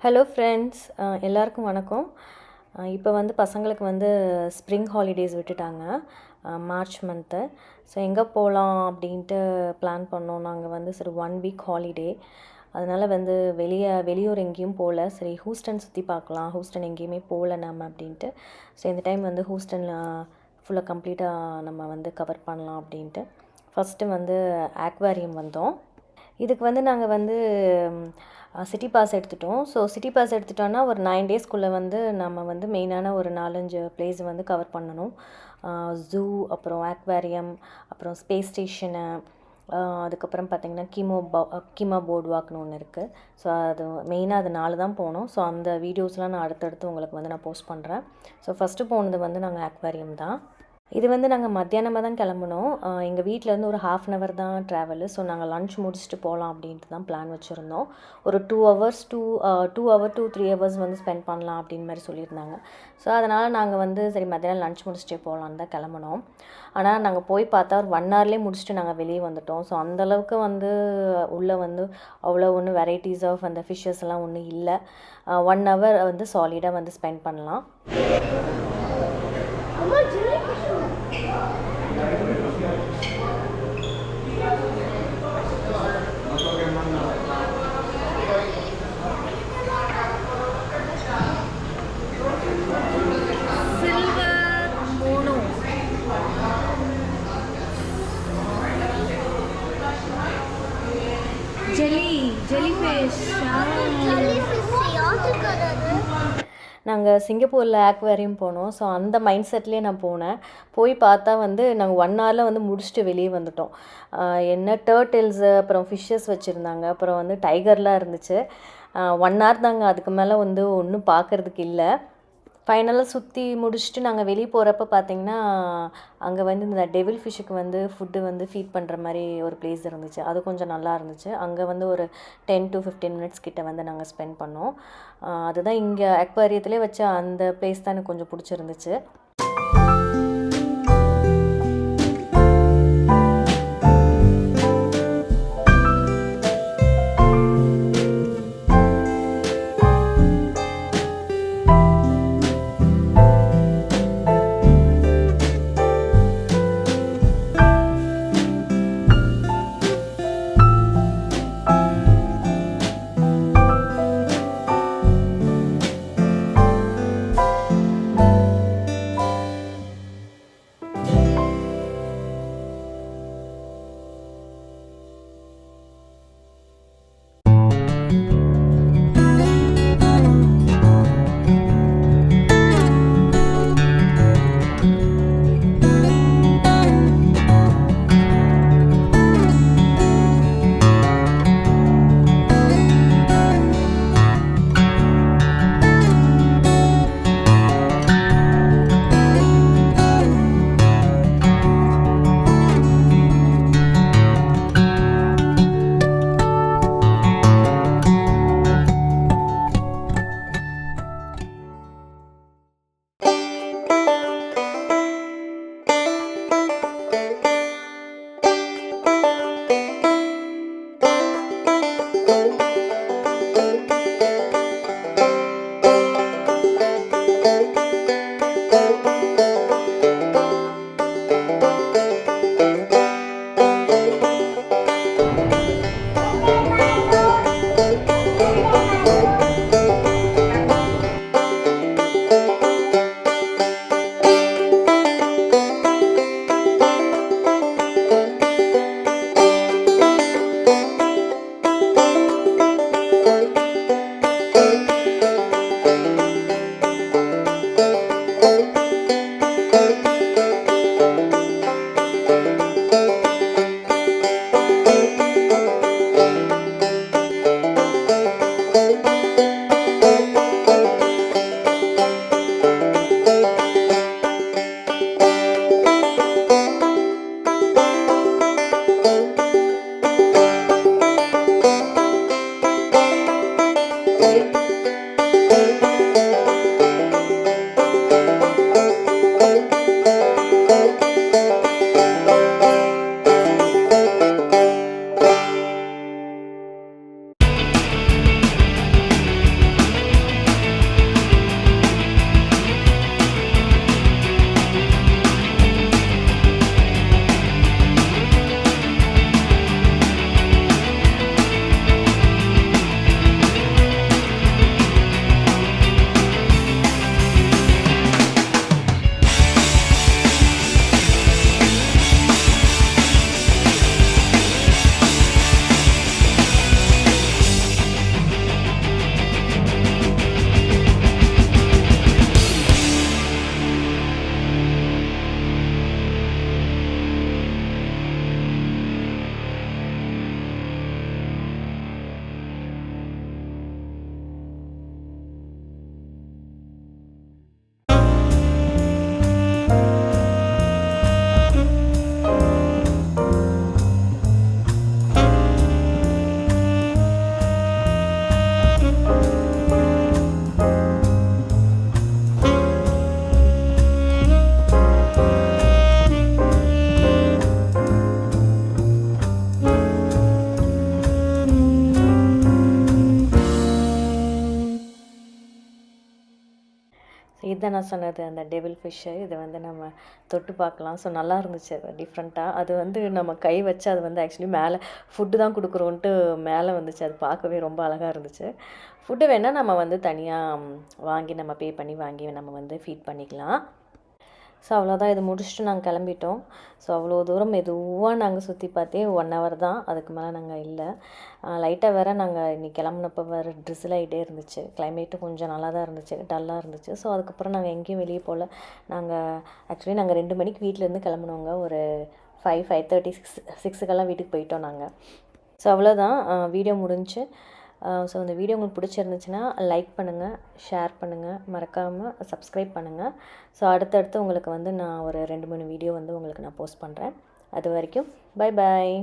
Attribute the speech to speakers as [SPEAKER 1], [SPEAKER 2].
[SPEAKER 1] Hello friends, எல்லாருக்கும் வணக்கம். இப்போ வந்து பசங்களுக்கு வந்து ஸ்ப்ரிங் ஹாலிடேஸ் விட்டுட்டாங்க மார்ச் மந்த்து. ஸோ எங்கே போகலாம் அப்படின்ட்டு பிளான் பண்ணோம். நாங்கள் வந்து சரி 1 வீக் ஹாலிடே, அதனால் வந்து வெளியூர் எங்கேயும் போகல. சரி ஹூஸ்டன் சுற்றி பார்க்கலாம், ஹூஸ்டன் எங்கேயுமே போகல நம்ம அப்படின்ட்டு. ஸோ இந்த டைம் வந்து ஹூஸ்டனில் ஃபுல்லாக கம்ப்ளீட்டாக நம்ம வந்து கவர் பண்ணலாம் அப்படின்ட்டு ஃபஸ்ட்டு வந்து ஆக்வாரியம் வந்தோம். இதுக்கு வந்து நாங்கள் வந்து சிட்டி பாஸ் எடுத்துட்டோம். ஸோ சிட்டி பாஸ் எடுத்துட்டோன்னா ஒரு 9 டேஸ்க்குள்ளே வந்து நம்ம வந்து மெயினான ஒரு 4-5 பிளேஸ் வந்து கவர் பண்ணணும். ஜூ, அப்புறம் ஆக்வாரியம், அப்புறம் ஸ்பேஸ் ஸ்டேஷனு, அதுக்கப்புறம் பார்த்திங்கன்னா கீமா போர்ட் வாக்னு ஒன்று இருக்குது. ஸோ அது மெயினாக அது 4 தான் போனோம். ஸோ அந்த வீடியோஸ்லாம் நான் அடுத்தடுத்து உங்களுக்கு வந்து நான் போஸ்ட் பண்ணுறேன். ஸோ ஃபஸ்ட்டு போனது வந்து நாங்கள் ஆக்வாரியம் தான். இது வந்து நாங்கள் மத்தியானமாக தான் கிளம்புனோம். எங்கள் வீட்டிலேருந்து ஒரு 1/2 hour தான் ட்ராவலு. ஸோ நாங்கள் லன்ச் முடிச்சுட்டு போகலாம் அப்படின்ட்டு தான் பிளான் வச்சுருந்தோம். ஒரு 2 hours 2-3 hours வந்து ஸ்பெண்ட் பண்ணலாம் அப்படின்னு மாதிரி சொல்லியிருந்தாங்க. ஸோ அதனால் நாங்கள் வந்து சரி மத்தியானம் லன்ச் முடிச்சுட்டே போகலான்னு தான் கிளம்புனோம். ஆனால் நாங்கள் போய் பார்த்தா ஒரு 1 hourலேயே முடிச்சுட்டு நாங்கள் வெளியே வந்துவிட்டோம். ஸோ அந்தளவுக்கு வந்து உள்ளே வந்து அவ்வளோ ஒன்றும் வெரைட்டிஸ் ஆஃப் அந்த ஃபிஷ்ஷஸ் எல்லாம் ஒன்றும் இல்லை. 1 hour வந்து சாலிடாக வந்து ஸ்பெண்ட் பண்ணலாம். நாங்கள் சிங்கப்பூரில் ஆக்வேரியம் போனோம். ஸோ அந்த மைண்ட் செட்லேயே நான் போனேன். போய் பார்த்தா வந்து நாங்கள் 1 hourல வந்து முடிச்சுட்டு வெளியே வந்துவிட்டோம். என்ன டர்ட்டில்ஸு, அப்புறம் ஃபிஷ்ஷஸ் வச்சுருந்தாங்க, அப்புறம் வந்து டைகர்லாம் இருந்துச்சு. 1 hour தாங்க, அதுக்கு மேலே வந்து ஒன்றும் பார்க்குறதுக்கு இல்லை. ஃபைனலாக சுற்றி முடிச்சுட்டு நாங்கள் வெளியே போகிறப்ப பார்த்திங்கன்னா அங்கே வந்து இந்த டெவில் ஃபிஷ்ஷுக்கு வந்து ஃபுட்டு வந்து ஃபீட் பண்ணுற மாதிரி ஒரு பிளேஸ் இருந்துச்சு. அது கொஞ்சம் நல்லா இருந்துச்சு. அங்கே வந்து ஒரு 10 to 15 minutes கிட்ட வந்து நாங்கள் ஸ்பெண்ட் பண்ணோம். அதுதான் இங்கே அக்வாரியத்திலே வச்ச அந்த பிளேஸ் தான் எனக்கு கொஞ்சம் பிடிச்சிருந்துச்சு. இதுதான் நான் சொன்னது அந்த டெவில் ஃபிஷ்ஷு. இதை வந்து நம்ம தொட்டு பார்க்கலாம். ஸோ நல்லா இருந்துச்சு டிஃப்ரெண்ட்டாக. அது வந்து நம்ம கை வச்சு அது வந்து ஆக்சுவலி மேலே ஃபுட்டு தான் கொடுக்குறோன்ட்டு மேலே வந்துச்சு. அது பார்க்கவே ரொம்ப அழகாக இருந்துச்சு. ஃபுட்டு வேணால் நம்ம வந்து தனியாக வாங்கி நம்ம பே பண்ணி வாங்கி நம்ம வந்து ஃபீட் பண்ணிக்கலாம். ஸோ அவ்வளோதான், இது முடிச்சுட்டு நாங்கள் கிளம்பிட்டோம். ஸோ அவ்வளோ தூரம் மெதுவாக நாங்கள் சுற்றி பார்த்தே 1 ஹவர் தான், அதுக்கு மேலே நாங்கள் இல்லை. லைட்டாக வேறு நாங்கள் இன்றைக்கி கிளம்புனப்போ வேறு ட்ரிசில் ஆகிட்டே இருந்துச்சு. கிளைமேட்டும் கொஞ்சம் நல்லா தான் இருந்துச்சு, டல்லாக இருந்துச்சு. ஸோ அதுக்கப்புறம் நாங்கள் எங்கேயும் வெளியே போகல. ஆக்சுவலி நாங்கள் 2 மணிக்கு வீட்டிலேருந்து கிளம்புனவங்க. ஒரு 5:30 6க்கெல்லாம் வீட்டுக்கு போயிட்டோம் நாங்கள். ஸோ அவ்வளோதான், வீடியோ முடிஞ்சு. ஸோ இந்த வீடியோ உங்களுக்கு பிடிச்சிருந்துச்சுன்னா லைக் பண்ணுங்கள், ஷேர் பண்ணுங்கள், மறக்காமல் சப்ஸ்கிரைப் பண்ணுங்கள். ஸோ அடுத்தடுத்து உங்களுக்கு வந்து நான் ஒரு 2-3 வீடியோ வந்து உங்களுக்கு நான் போஸ்ட் பண்ணுறேன். அது வரைக்கும் பை பாய்.